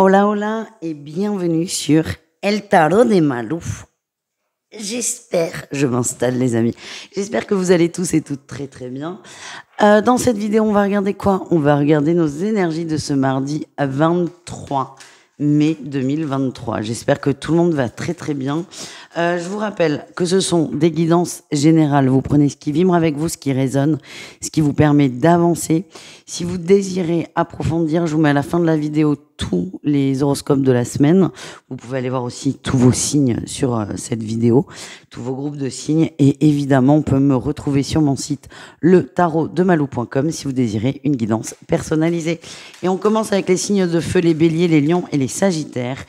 Hola, hola et bienvenue sur El Tarot de Malou. Je m'installe les amis, j'espère que vous allez tous et toutes très très bien. Dans cette vidéo, on va regarder quoi? On va regarder nos énergies de ce mardi 23 mai 2023. J'espère que tout le monde va très très bien. Je vous rappelle que ce sont des guidances générales. Vous prenez ce qui vibre avec vous, ce qui résonne, ce qui vous permet d'avancer. Si vous désirez approfondir, je vous mets à la fin de la vidéo tous les horoscopes de la semaine. Vous pouvez aller voir aussi tous vos signes sur cette vidéo, tous vos groupes de signes. Et évidemment, on peut me retrouver sur mon site letarotdemalou.com si vous désirez une guidance personnalisée. Et on commence avec les signes de feu, les béliers, les lions et les sagittaires.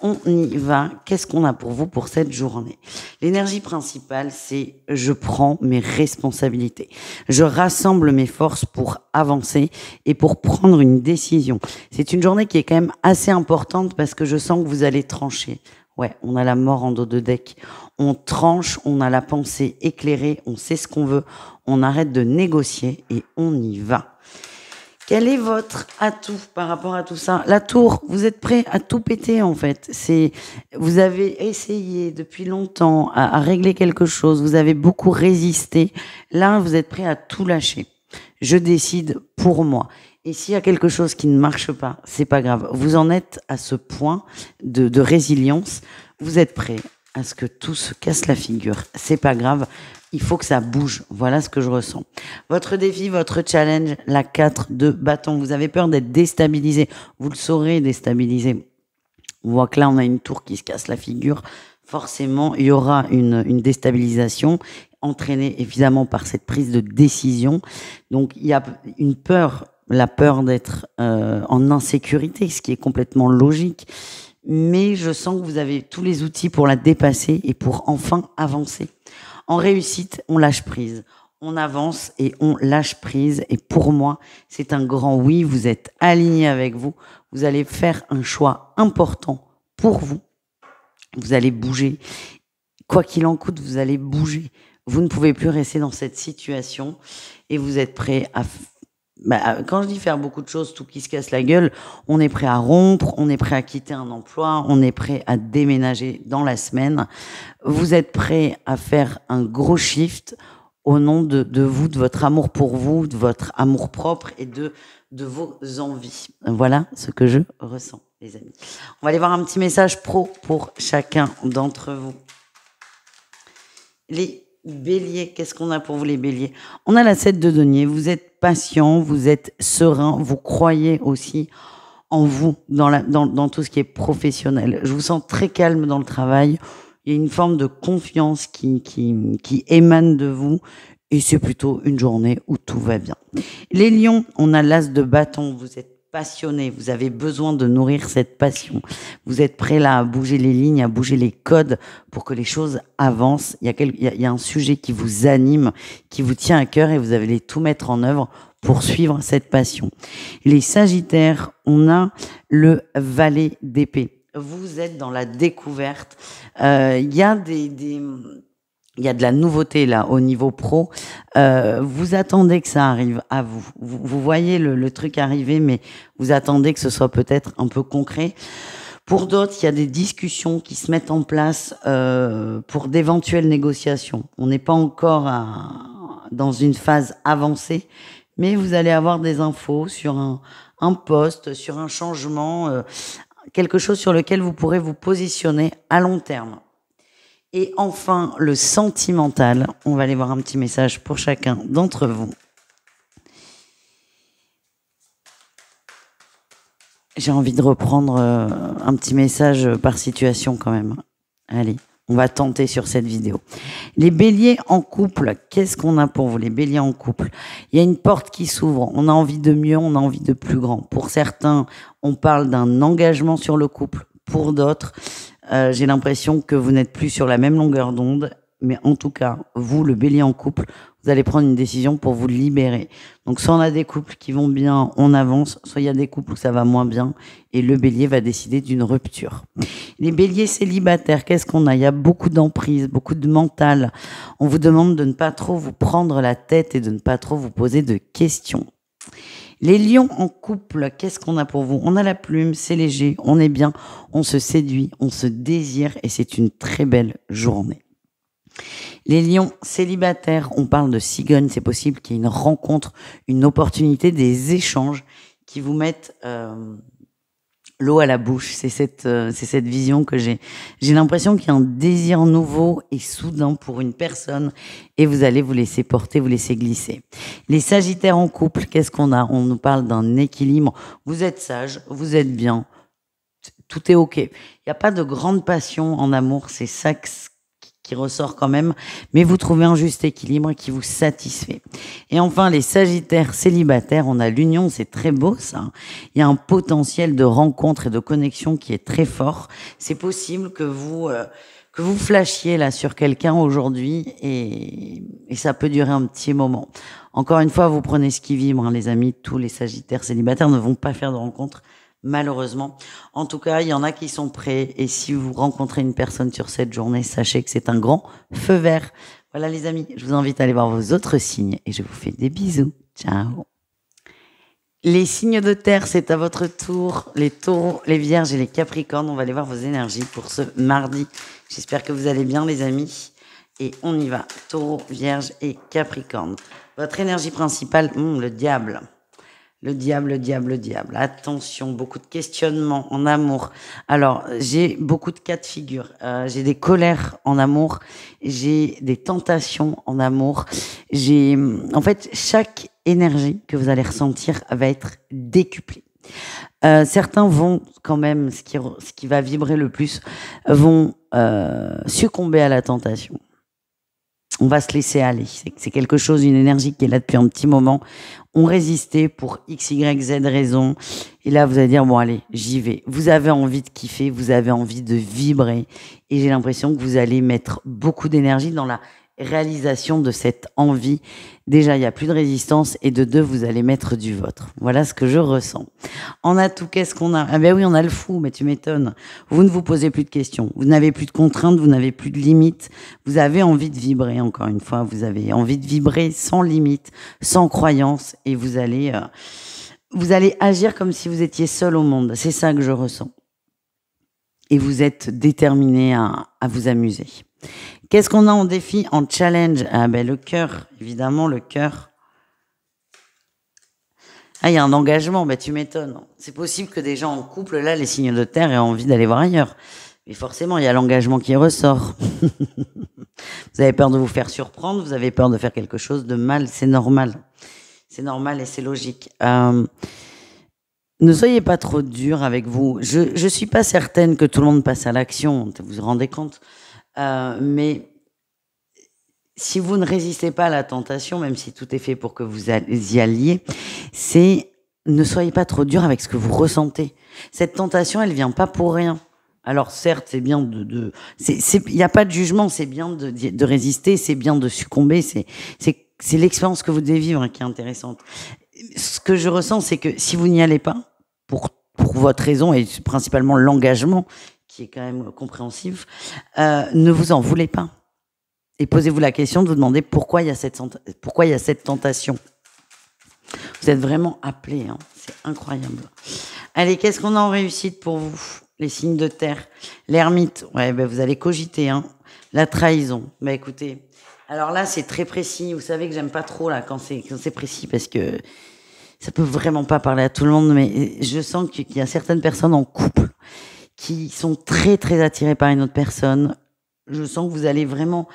On y va. Qu'est-ce qu'on a pour vous pour cette journée? L'énergie principale, c'est je prends mes responsabilités. Je rassemble mes forces pour avancer et pour prendre une décision. C'est une journée qui est quand même assez importante parce que je sens que vous allez trancher. Ouais, on a la mort en dos de deck. On tranche, on a la pensée éclairée, on sait ce qu'on veut, on arrête de négocier et on y va. Quel est votre atout par rapport à tout ça? La tour, vous êtes prêt à tout péter en fait. Vous avez essayé depuis longtemps à régler quelque chose, vous avez beaucoup résisté. Là, vous êtes prêt à tout lâcher. Je décide pour moi. Et s'il y a quelque chose qui ne marche pas, c'est pas grave. Vous en êtes à ce point de résilience. Vous êtes prêt à ce que tout se casse la figure. C'est pas grave. Il faut que ça bouge. Voilà ce que je ressens. Votre défi, votre challenge, la 4 de bâton. Vous avez peur d'être déstabilisé. Vous le saurez déstabiliser. On voit que là, on a une tour qui se casse la figure. Forcément, il y aura une déstabilisation entraînée évidemment par cette prise de décision. Donc, il y a une peur, la peur d'être en insécurité, ce qui est complètement logique. Mais je sens que vous avez tous les outils pour la dépasser et pour enfin avancer. En réussite, on lâche prise. On avance et on lâche prise. Et pour moi, c'est un grand oui. Vous êtes aligné avec vous. Vous allez faire un choix important pour vous. Vous allez bouger. Quoi qu'il en coûte, vous allez bouger. Vous ne pouvez plus rester dans cette situation. Et vous êtes prêt à... quand je dis faire beaucoup de choses, tout qui se casse la gueule, on est prêt à rompre, on est prêt à quitter un emploi, on est prêt à déménager dans la semaine. Vous êtes prêt à faire un gros shift au nom de vous, de votre amour pour vous, de votre amour propre et de vos envies. Voilà ce que je ressens, les amis. On va aller voir un petit message pro pour chacun d'entre vous. Les béliers, qu'est-ce qu'on a pour vous les béliers? On a la 7 de denier, vous êtes patient, vous êtes serein, vous croyez aussi en vous, dans tout ce qui est professionnel. Je vous sens très calme dans le travail, il y a une forme de confiance qui émane de vous et c'est plutôt une journée où tout va bien. Les lions, on a l'as de bâton, vous êtes passionné, vous avez besoin de nourrir cette passion. Vous êtes prêt là à bouger les lignes, à bouger les codes pour que les choses avancent. Il y a un sujet qui vous anime, qui vous tient à cœur et vous allez tout mettre en œuvre pour suivre cette passion. Les sagittaires, on a le valet d'épée. Vous êtes dans la découverte. Il y a il y a de la nouveauté là au niveau pro. Vous attendez que ça arrive à vous. Vous voyez le truc arriver, mais vous attendez que ce soit peut-être un peu concret. Pour d'autres, il y a des discussions qui se mettent en place pour d'éventuelles négociations. On n'est pas encore dans une phase avancée, mais vous allez avoir des infos sur un poste, sur un changement, quelque chose sur lequel vous pourrez vous positionner à long terme. Et enfin, le sentimental. On va aller voir un petit message pour chacun d'entre vous. J'ai envie de reprendre un petit message par situation quand même. Allez, on va tenter sur cette vidéo. Les béliers en couple, qu'est-ce qu'on a pour vous, les béliers en couple? Il y a une porte qui s'ouvre. On a envie de mieux, on a envie de plus grand. Pour certains, on parle d'un engagement sur le couple. Pour d'autres, j'ai l'impression que vous n'êtes plus sur la même longueur d'onde, mais en tout cas, vous, le bélier en couple, vous allez prendre une décision pour vous libérer. Donc, soit on a des couples qui vont bien, on avance, soit il y a des couples où ça va moins bien, et le bélier va décider d'une rupture. Les béliers célibataires, qu'est-ce qu'on a? Il y a beaucoup d'emprise, beaucoup de mental. On vous demande de ne pas trop vous prendre la tête et de ne pas trop vous poser de questions. Les lions en couple, qu'est-ce qu'on a pour vous? On a la plume, c'est léger, on est bien, on se séduit, on se désire et c'est une très belle journée. Les lions célibataires, on parle de cigogne, c'est possible qu'il y ait une rencontre, une opportunité, des échanges qui vous mettent l'eau à la bouche. C'est cette vision que j'ai. J'ai l'impression qu'il y a un désir nouveau et soudain pour une personne et vous allez vous laisser porter, vous laisser glisser. Les sagittaires en couple, qu'est-ce qu'on a? On nous parle d'un équilibre. Vous êtes sage, vous êtes bien, tout est OK. Il n'y a pas de grande passion en amour, c'est ça qui ressort quand même, mais vous trouvez un juste équilibre qui vous satisfait. Et enfin, les sagittaires célibataires, on a l'union, c'est très beau ça. Il y a un potentiel de rencontre et de connexion qui est très fort. C'est possible que vous flashiez là sur quelqu'un aujourd'hui et ça peut durer un petit moment. Encore une fois, vous prenez ce qui vibre, hein, les amis. Tous les sagittaires célibataires ne vont pas faire de rencontre, malheureusement. En tout cas, il y en a qui sont prêts. Et si vous rencontrez une personne sur cette journée, sachez que c'est un grand feu vert. Voilà les amis, je vous invite à aller voir vos autres signes et je vous fais des bisous. Ciao. Les signes de terre, c'est à votre tour. Les taureaux, les vierges et les capricornes. On va aller voir vos énergies pour ce mardi. J'espère que vous allez bien les amis. Et on y va. Taureau, vierge et capricorne. Votre énergie principale, le diable. Le diable. Attention, beaucoup de questionnements en amour. Alors, j'ai beaucoup de cas de figure. J'ai des colères en amour. J'ai des tentations en amour. En fait, chaque énergie que vous allez ressentir va être décuplée. Certains vont quand même, ce qui va vibrer le plus, vont succomber à la tentation. On va se laisser aller. C'est quelque chose, une énergie qui est là depuis un petit moment. On résistait pour X, Y, Z raison. Et là, vous allez dire, bon, allez, j'y vais. Vous avez envie de kiffer, vous avez envie de vibrer. Et j'ai l'impression que vous allez mettre beaucoup d'énergie dans la réalisation de cette envie. Déjà, il n'y a plus de résistance. Et de deux, vous allez mettre du vôtre. Voilà ce que je ressens. En atout, qu'est-ce qu'on a? Ah ben oui, on a le fou, mais tu m'étonnes. Vous ne vous posez plus de questions. Vous n'avez plus de contraintes, vous n'avez plus de limites. Vous avez envie de vibrer, encore une fois. Vous avez envie de vibrer sans limite, sans croyance. Et vous allez agir comme si vous étiez seul au monde. C'est ça que je ressens. Et vous êtes déterminé à vous amuser. Qu'est-ce qu'on a en défi, en challenge? Ah ben le cœur, évidemment, le cœur. Ah, il y a un engagement, ben tu m'étonnes. C'est possible que des gens en couple, là, les signes de terre, aient envie d'aller voir ailleurs. Mais forcément, il y a l'engagement qui ressort. Vous avez peur de vous faire surprendre, vous avez peur de faire quelque chose de mal, c'est normal. C'est normal et c'est logique. Ne soyez pas trop dur avec vous. Je suis pas certaine que tout le monde passe à l'action, vous vous rendez compte? Mais si vous ne résistez pas à la tentation, même si tout est fait pour que vous y alliez, ne soyez pas trop dur avec ce que vous ressentez. Cette tentation, elle vient pas pour rien. Alors certes, c'est bien il n'y a pas de jugement, c'est bien de résister, c'est bien de succomber, c'est l'expérience que vous devez vivre qui est intéressante. Ce que je ressens, c'est que si vous n'y allez pas, pour votre raison et principalement l'engagement, qui est quand même compréhensif, ne vous en voulez pas. Et posez-vous la question de vous demander pourquoi il y a cette tentation. Vous êtes vraiment appelés, hein. C'est incroyable. Allez, qu'est-ce qu'on a en réussite pour vous? Les signes de terre. L'ermite, ouais, ben vous allez cogiter, hein. La trahison, ben écoutez, alors là c'est très précis. Vous savez que j'aime pas trop là quand c'est précis parce que ça peut vraiment pas parler à tout le monde, mais je sens qu'il y a certaines personnes en couple qui sont très très attirées par une autre personne. Je sens que vous allez vraiment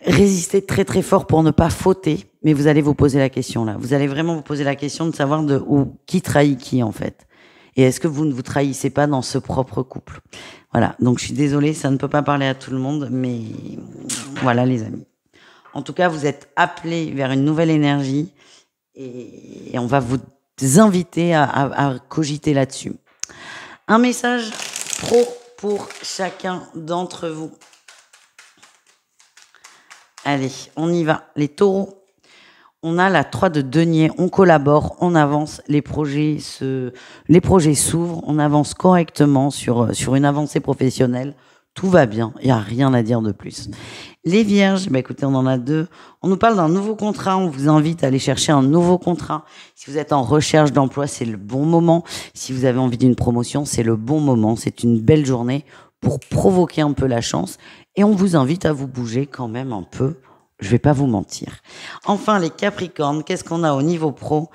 résister très très fort pour ne pas fauter, mais vous allez vous poser la question là. Vous allez vraiment vous poser la question de savoir qui trahit qui en fait. Et est-ce que vous ne vous trahissez pas dans ce propre couple? Voilà, donc je suis désolée, ça ne peut pas parler à tout le monde, mais voilà les amis. En tout cas, vous êtes appelés vers une nouvelle énergie et on va vous inviter à cogiter là-dessus. Un message pro pour chacun d'entre vous. Allez, on y va. Les taureaux. On a la 3 de denier, on collabore, on avance, les projets s'ouvrent, on avance correctement sur une avancée professionnelle. Tout va bien, il n'y a rien à dire de plus. Les vierges, bah écoutez, on en a deux. On nous parle d'un nouveau contrat, on vous invite à aller chercher un nouveau contrat. Si vous êtes en recherche d'emploi, c'est le bon moment. Si vous avez envie d'une promotion, c'est le bon moment. C'est une belle journée pour provoquer un peu la chance. Et on vous invite à vous bouger quand même un peu. Je vais pas vous mentir. Enfin, les Capricornes, qu'est-ce qu'on a au niveau pro?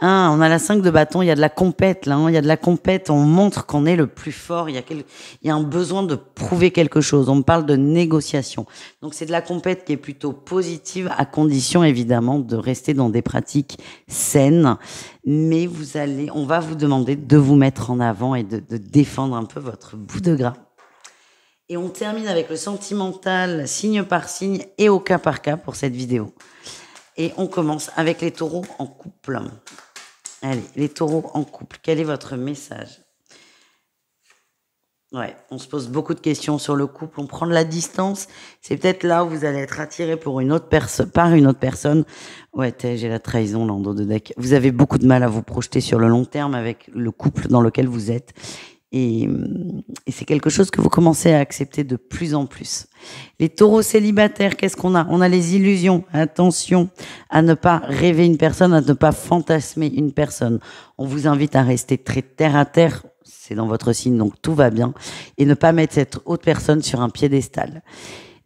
On a la 5 de bâton, il y a de la compète là, il y a de la compète, on montre qu'on est le plus fort, il y a un besoin de prouver quelque chose, on me parle de négociation. Donc c'est de la compète qui est plutôt positive, à condition évidemment de rester dans des pratiques saines, mais on va vous demander de vous mettre en avant et de défendre un peu votre bout de gras. Et on termine avec le sentimental, signe par signe et au cas par cas pour cette vidéo. Et on commence avec les taureaux en couple. Allez, les taureaux en couple, quel est votre message? Ouais, on se pose beaucoup de questions sur le couple, on prend de la distance. C'est peut-être là où vous allez être attiré par une autre personne. Ouais, j'ai la trahison là en dos de deck. Vous avez beaucoup de mal à vous projeter sur le long terme avec le couple dans lequel vous êtes. Et c'est quelque chose que vous commencez à accepter de plus en plus. Les taureaux célibataires, qu'est-ce qu'on a? On a les illusions. Attention à ne pas rêver une personne, à ne pas fantasmer une personne. On vous invite à rester très terre à terre. C'est dans votre signe, donc tout va bien. Et ne pas mettre cette autre personne sur un piédestal.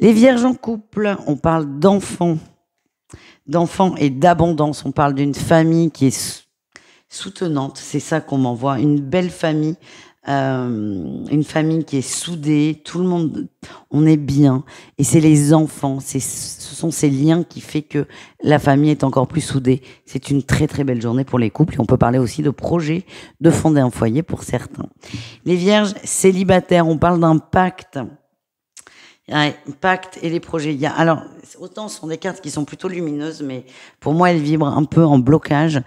Les vierges en couple, on parle d'enfants et d'abondance. On parle d'une famille qui est soutenante. C'est ça qu'on m'envoie. Une belle famille. Une famille qui est soudée, tout le monde, on est bien, et c'est les enfants, ce sont ces liens qui fait que la famille est encore plus soudée. C'est une très très belle journée pour les couples, et on peut parler aussi de projet de fonder un foyer pour certains. Les vierges célibataires, on parle d'un pacte. Ouais, pacte et les projets. Alors, autant ce sont des cartes qui sont plutôt lumineuses, mais pour moi, elles vibrent un peu en blocage.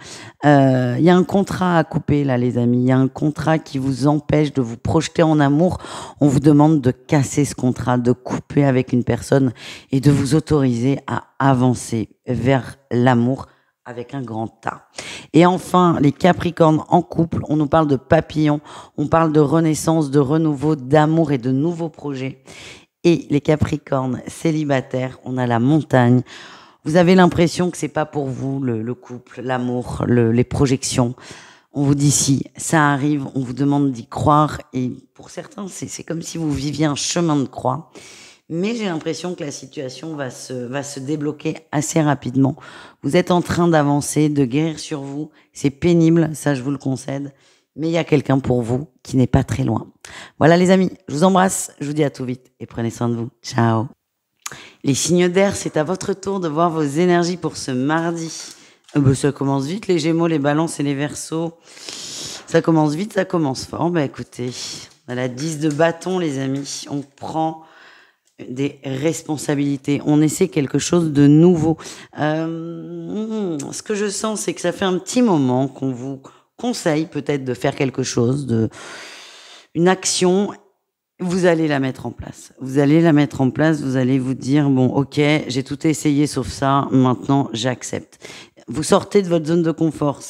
Il y a un contrat à couper, là, les amis. Il y a un contrat qui vous empêche de vous projeter en amour. On vous demande de casser ce contrat, de couper avec une personne et de vous autoriser à avancer vers l'amour avec un grand A. Et enfin, les Capricornes en couple, on nous parle de papillons, on parle de renaissance, de renouveau, d'amour et de nouveaux projets. Et les Capricornes célibataires, on a la montagne. Vous avez l'impression que c'est pas pour vous le couple, l'amour, les projections. On vous dit si, ça arrive, on vous demande d'y croire. Et pour certains, c'est comme si vous viviez un chemin de croix. Mais j'ai l'impression que la situation va se débloquer assez rapidement. Vous êtes en train d'avancer, de guérir sur vous. C'est pénible, ça je vous le concède. Mais il y a quelqu'un pour vous qui n'est pas très loin. Voilà les amis, je vous embrasse, je vous dis à tout vite et prenez soin de vous. Ciao. Les signes d'air, c'est à votre tour de voir vos énergies pour ce mardi. Ça commence vite, les Gémeaux, les Balances et les Verseaux. Ça commence vite, ça commence fort. Écoutez, on a la 10 de bâton les amis. On prend des responsabilités. On essaie quelque chose de nouveau. Ce que je sens, c'est que ça fait un petit moment qu'on vous conseille peut-être de faire quelque chose, une action, vous allez la mettre en place. Vous allez la mettre en place, vous allez vous dire, bon, ok, j'ai tout essayé sauf ça, maintenant j'accepte. Vous sortez de votre zone de confort.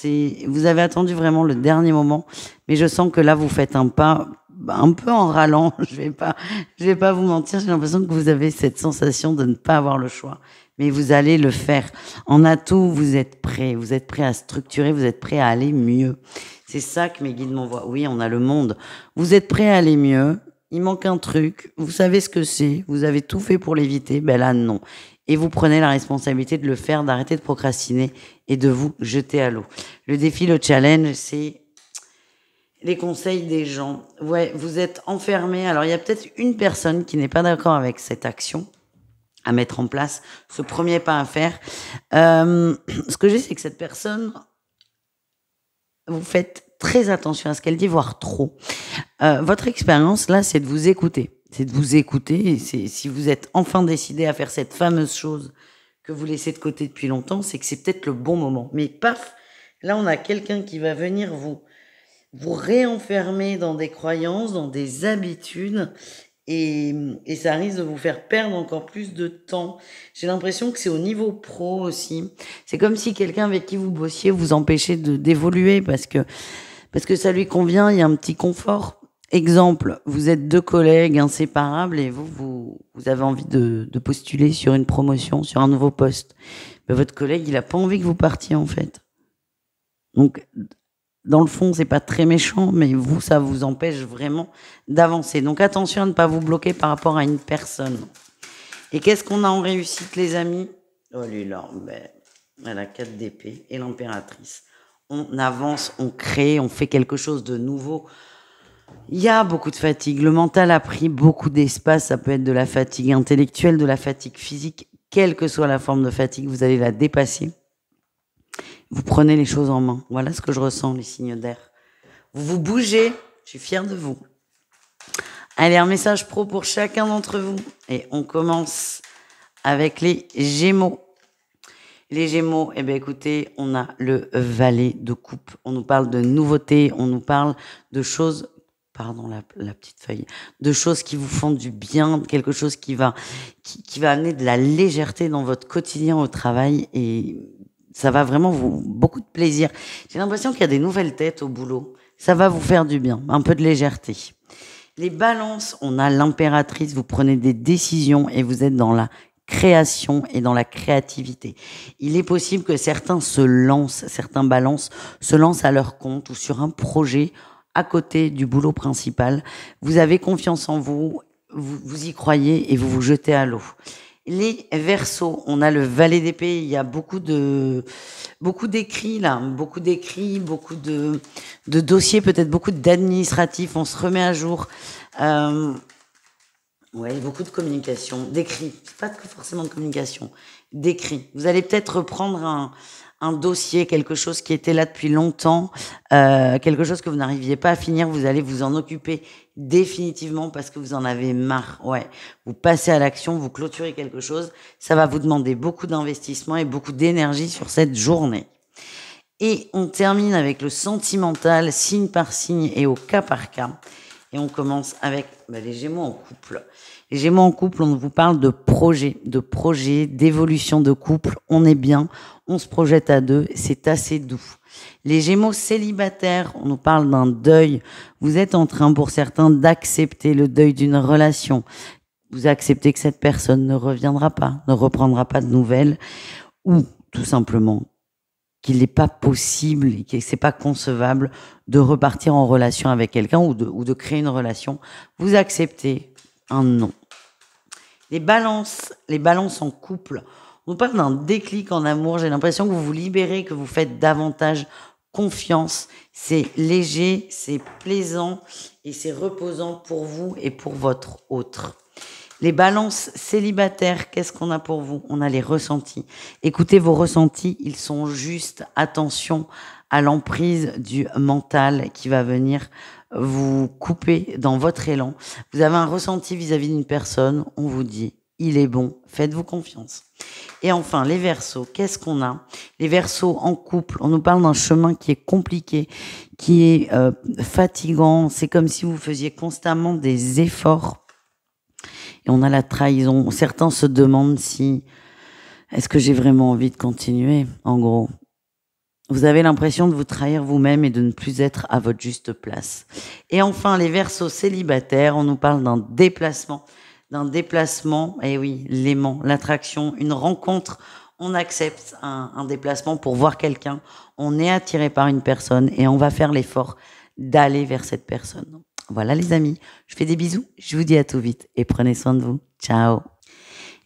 Vous avez attendu vraiment le dernier moment, mais je sens que là, vous faites un pas un peu en râlant. Je vais pas vous mentir, j'ai l'impression que vous avez cette sensation de ne pas avoir le choix. Mais vous allez le faire. En atout, vous êtes prêt à structurer, vous êtes prêt à aller mieux. C'est ça que mes guides m'envoient. Oui, on a le monde. Vous êtes prêt à aller mieux. Il manque un truc. Vous savez ce que c'est. Vous avez tout fait pour l'éviter. Là, non. Et vous prenez la responsabilité de le faire, d'arrêter de procrastiner et de vous jeter à l'eau. Le défi, le challenge, c'est les conseils des gens. Ouais, vous êtes enfermés. Alors, il y a peut-être une personne qui n'est pas d'accord avec cette action à mettre en place, ce premier pas à faire. Ce que j'ai, c'est que cette personne, vous faites très attention à ce qu'elle dit, voire trop. Votre expérience, là, c'est de vous écouter. C'est de vous écouter. Et si vous êtes enfin décidé à faire cette fameuse chose que vous laissez de côté depuis longtemps, c'est que c'est peut-être le bon moment. Mais paf, là, on a quelqu'un qui va venir vous réenfermer dans des croyances, dans des habitudes. Et ça risque de vous faire perdre encore plus de temps. J'ai l'impression que c'est au niveau pro aussi. C'est comme si quelqu'un avec qui vous bossiez vous empêchait d'évoluer parce que ça lui convient, il y a un petit confort. exemple, vous êtes deux collègues inséparables et vous avez envie de postuler sur une promotion, sur un nouveau poste. Ben, votre collègue, il a pas envie que vous partiez, en fait. Donc, dans le fond, c'est pas très méchant, mais vous, ça vous empêche vraiment d'avancer. Donc, attention à ne pas vous bloquer par rapport à une personne. Et qu'est-ce qu'on a en réussite, les amis? Oh, lui, là, ben, elle a 4 d'épée et l'impératrice. On avance, on crée, on fait quelque chose de nouveau. Il y a beaucoup de fatigue. Le mental a pris beaucoup d'espace. Ça peut être de la fatigue intellectuelle, de la fatigue physique. Quelle que soit la forme de fatigue, vous allez la dépasser. Vous prenez les choses en main. Voilà ce que je ressens, les signes d'air. Vous vous bougez. Je suis fière de vous. Allez, un message pro pour chacun d'entre vous. Et on commence avec les Gémeaux. Les Gémeaux, eh bien écoutez, on a le valet de coupe. On nous parle de nouveautés, on nous parle de choses, pardon la petite feuille, de choses qui vous font du bien, quelque chose qui va amener de la légèreté dans votre quotidien au travail et ça va vraiment vous beaucoup de plaisir. J'ai l'impression qu'il y a des nouvelles têtes au boulot. Ça va vous faire du bien, un peu de légèreté. Les balances, on a l'impératrice, vous prenez des décisions et vous êtes dans la création et dans la créativité. Il est possible que certains balances se lancent à leur compte ou sur un projet à côté du boulot principal. Vous avez confiance en vous, vous y croyez et vous vous jetez à l'eau. Les Verseaux, on a le valet d'épée, il y a beaucoup d'écrits là, beaucoup de dossiers, peut-être beaucoup d'administratifs, on se remet à jour. Ouais, beaucoup de communication, d'écrit. C'est pas que forcément de communication, d'écrit. Vous allez peut-être reprendre un dossier, quelque chose qui était là depuis longtemps, quelque chose que vous n'arriviez pas à finir. Vous allez vous en occuper définitivement parce que vous en avez marre. Ouais, vous passez à l'action, vous clôturez quelque chose. Ça va vous demander beaucoup d'investissement et beaucoup d'énergie sur cette journée. Et on termine avec le sentimental, signe par signe et au cas par cas. Et on commence avec les Gémeaux en couple. Les Gémeaux en couple, on vous parle de projet, d'évolution de couple. On est bien, on se projette à deux, c'est assez doux. Les Gémeaux célibataires, on nous parle d'un deuil. Vous êtes en train, pour certains, d'accepter le deuil d'une relation. Vous acceptez que cette personne ne reviendra pas, ne reprendra pas de nouvelles, ou tout simplement qu'il n'est pas possible et que c'est pas concevable de repartir en relation avec quelqu'un ou de créer une relation. Vous acceptez un non. Les balances en couple, on nous parle d'un déclic en amour. J'ai l'impression que vous vous libérez, que vous faites davantage confiance. C'est léger, c'est plaisant et c'est reposant pour vous et pour votre autre. Les balances célibataires, qu'est-ce qu'on a pour vous? On a les ressentis. Écoutez vos ressentis, ils sont justes. Attention à l'emprise du mental qui va venir vous couper dans votre élan. Vous avez un ressenti vis-à-vis d'une personne, on vous dit, il est bon, faites-vous confiance. Et enfin, les Verseaux, qu'est-ce qu'on a? Les Verseaux en couple, on nous parle d'un chemin qui est compliqué, qui est fatigant. C'est comme si vous faisiez constamment des efforts. Et on a la trahison. Certains se demandent est-ce que j'ai vraiment envie de continuer, en gros. Vous avez l'impression de vous trahir vous-même et de ne plus être à votre juste place. Et enfin, les Verseaux célibataires, on nous parle d'un déplacement. Et oui, l'aimant, l'attraction, une rencontre. On accepte un déplacement pour voir quelqu'un. On est attiré par une personne et on va faire l'effort d'aller vers cette personne. Voilà les amis, je fais des bisous, je vous dis à tout vite et prenez soin de vous. Ciao.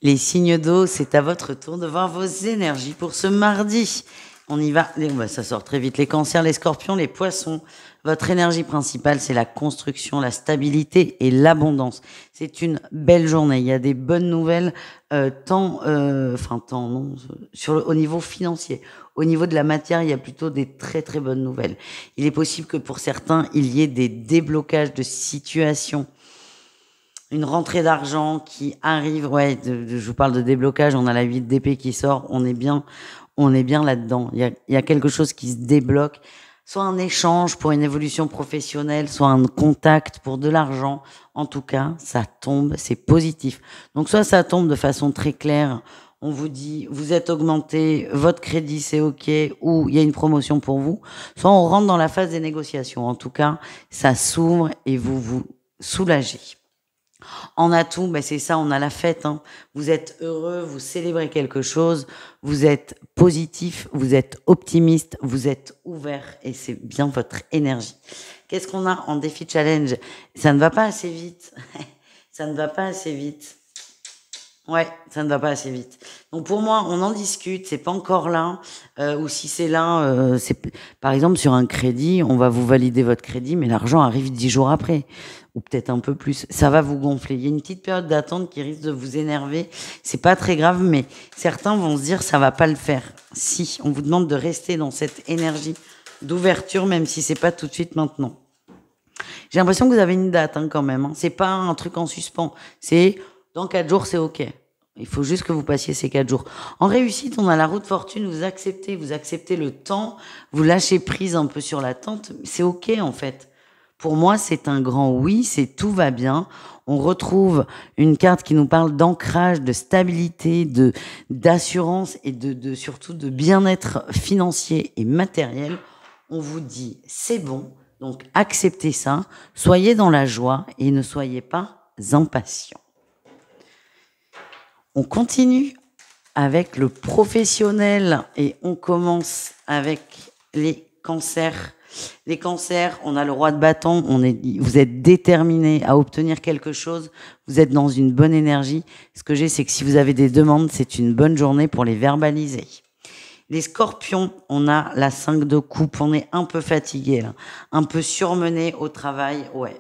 Les signes d'eau, c'est à votre tour de voir vos énergies pour ce mardi. On y va, ça sort très vite. Les cancers, les scorpions, les poissons. Votre énergie principale, c'est la construction, la stabilité et l'abondance. C'est une belle journée. Il y a des bonnes nouvelles, au niveau financier. Au niveau de la matière, il y a plutôt des très très bonnes nouvelles. Il est possible que pour certains, il y ait des déblocages de situations. Une rentrée d'argent qui arrive. Ouais, je vous parle de déblocage. On a la 8 d'épée qui sort. On est bien là-dedans. Il y a quelque chose qui se débloque. Soit un échange pour une évolution professionnelle, soit un contact pour de l'argent. En tout cas, ça tombe, c'est positif. Donc soit ça tombe de façon très claire, On vous dit, vous êtes augmenté, votre crédit c'est OK, ou il y a une promotion pour vous. Soit on rentre dans la phase des négociations. En tout cas, ça s'ouvre et vous vous soulagez. En atout, ben c'est ça, on a la fête. Hein. Vous êtes heureux, vous célébrez quelque chose, vous êtes positif, vous êtes optimiste, vous êtes ouvert et c'est bien votre énergie. Qu'est-ce qu'on a en défi challenge? Ça ne va pas assez vite. Ça ne va pas assez vite. Ouais, ça ne va pas assez vite. Donc pour moi, on en discute, c'est pas encore là. Ou si c'est là, c'est par exemple sur un crédit, on va vous valider votre crédit, mais l'argent arrive 10 jours après, ou peut-être un peu plus. Ça va vous gonfler. Il y a une petite période d'attente qui risque de vous énerver. C'est pas très grave, mais certains vont se dire ça va pas le faire. Si on vous demande de rester dans cette énergie d'ouverture, même si c'est pas tout de suite maintenant. J'ai l'impression que vous avez une date hein, quand même. Hein. C'est pas un truc en suspens. C'est dans 4 jours, c'est OK. Il faut juste que vous passiez ces 4 jours. En réussite, on a la roue de fortune, vous acceptez le temps, vous lâchez prise un peu sur l'attente. C'est OK en fait. Pour moi, c'est un grand oui, c'est tout va bien. On retrouve une carte qui nous parle d'ancrage, de stabilité, d'assurance et surtout de bien-être financier et matériel. On vous dit c'est bon, donc acceptez ça, soyez dans la joie et ne soyez pas impatients. On continue avec le professionnel et on commence avec les cancers. Les cancers, on a le roi de bâton, vous êtes déterminé à obtenir quelque chose, vous êtes dans une bonne énergie. Ce que j'ai, c'est que si vous avez des demandes, c'est une bonne journée pour les verbaliser. Les scorpions, on a la 5 de coupe, on est un peu fatigué, là, un peu surmené au travail. Oui.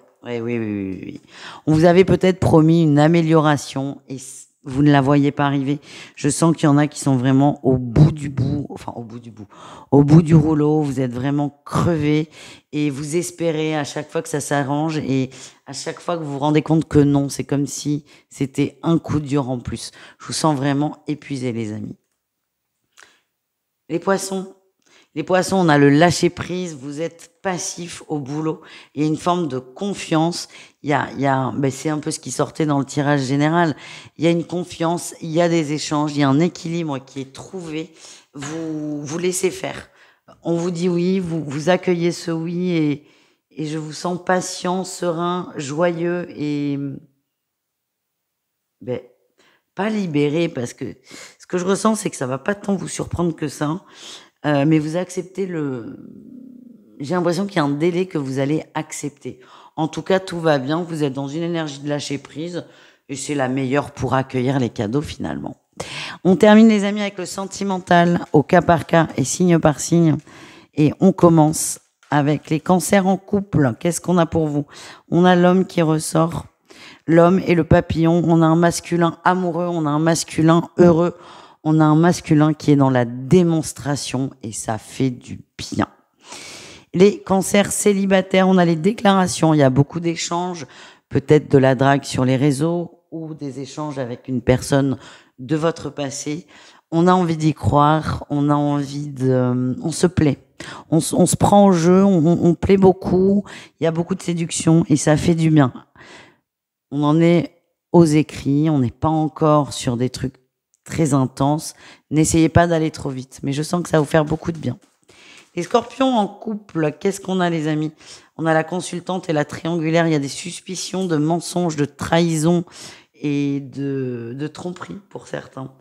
On vous avait peut-être promis une amélioration et vous ne la voyez pas arriver. Je sens qu'il y en a qui sont vraiment au bout du rouleau. Vous êtes vraiment crevés et vous espérez à chaque fois que ça s'arrange et à chaque fois que vous vous rendez compte que non, c'est comme si c'était un coup dur en plus. Je vous sens vraiment épuisés, les amis. Les poissons, on a le lâcher prise, vous êtes passif au boulot, il y a une forme de confiance, c'est un peu ce qui sortait dans le tirage général, il y a une confiance, il y a des échanges, il y a un équilibre qui est trouvé, vous laissez faire. On vous dit oui, vous accueillez ce oui et je vous sens patient, serein, joyeux et pas libéré parce que ce que je ressens c'est que ça va pas tant vous surprendre que ça. Mais vous acceptez j'ai l'impression qu'il y a un délai que vous allez accepter. En tout cas, tout va bien. Vous êtes dans une énergie de lâcher prise et c'est la meilleure pour accueillir les cadeaux finalement. On termine les amis avec le sentimental au cas par cas et signe par signe. Et on commence avec les cancers en couple. Qu'est-ce qu'on a pour vous? On a l'homme qui ressort. L'homme et le papillon. On a un masculin amoureux. On a un masculin heureux. On a un masculin qui est dans la démonstration et ça fait du bien. Les cancers célibataires, on a les déclarations. Il y a beaucoup d'échanges, peut-être de la drague sur les réseaux ou des échanges avec une personne de votre passé. On a envie d'y croire, on a envie on se plaît. On se prend au jeu, on plaît beaucoup. Il y a beaucoup de séduction et ça fait du bien. On en est aux écrits, on n'est pas encore sur des trucs très intense. N'essayez pas d'aller trop vite, mais je sens que ça va vous faire beaucoup de bien. Les scorpions en couple, qu'est-ce qu'on a les amis? On a la consultante et la triangulaire, il y a des suspicions de mensonges, de trahison et de tromperie pour certains.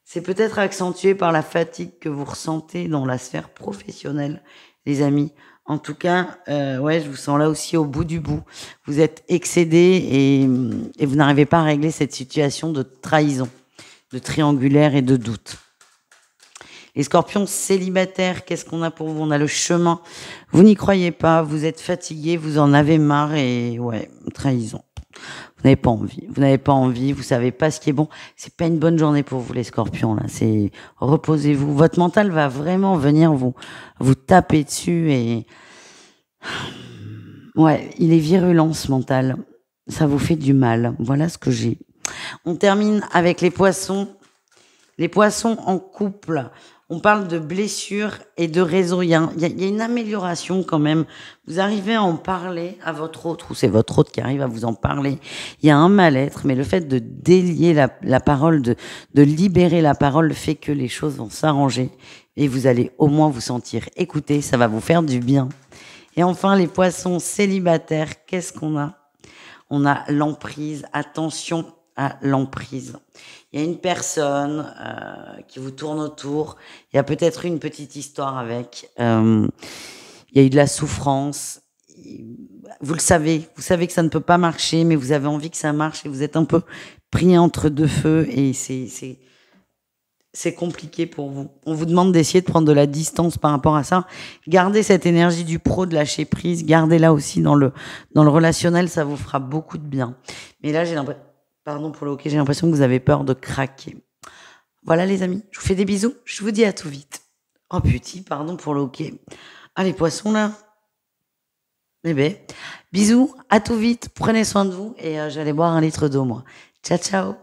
C'est peut-être accentué par la fatigue que vous ressentez dans la sphère professionnelle, les amis. En tout cas, je vous sens là aussi au bout du bout. Vous êtes excédés et vous n'arrivez pas à régler cette situation de trahison, de triangulaire et de doute. Les scorpions célibataires, qu'est-ce qu'on a pour vous? On a le chemin. Vous n'y croyez pas, vous êtes fatigués, vous en avez marre et trahison. Vous n'avez pas envie, vous savez pas ce qui est bon. C'est pas une bonne journée pour vous les scorpions là. C'est reposez-vous. Votre mental va vraiment venir vous taper dessus et il est virulent ce mental. Ça vous fait du mal. Voilà ce que j'ai. On termine avec les poissons. Les poissons en couple. On parle de blessures et de réseau. Il y a une amélioration quand même. Vous arrivez à en parler à votre autre, ou c'est votre autre qui arrive à vous en parler. Il y a un mal-être, mais le fait de délier la parole, de libérer la parole fait que les choses vont s'arranger et vous allez au moins vous sentir écouté. Ça va vous faire du bien. Et enfin, les poissons célibataires, qu'est-ce qu'on a? On a l'emprise. Attention à l'emprise. Il y a une personne qui vous tourne autour. Il y a peut-être une petite histoire avec. Il y a eu de la souffrance. Vous le savez que ça ne peut pas marcher, mais vous avez envie que ça marche et vous êtes un peu pris entre deux feux et c'est compliqué pour vous. On vous demande d'essayer de prendre de la distance par rapport à ça. Gardez cette énergie du pro, de lâcher prise. Gardez-la aussi dans le relationnel, ça vous fera beaucoup de bien. Mais là, pardon pour le hockey, j'ai l'impression que vous avez peur de craquer. Voilà les amis, je vous fais des bisous. Je vous dis à tout vite. Oh putain, pardon pour le hockey. Ah les poissons là. Eh ben, bisous, à tout vite. Prenez soin de vous et j'allais boire 1 litre d'eau moi. Ciao ciao.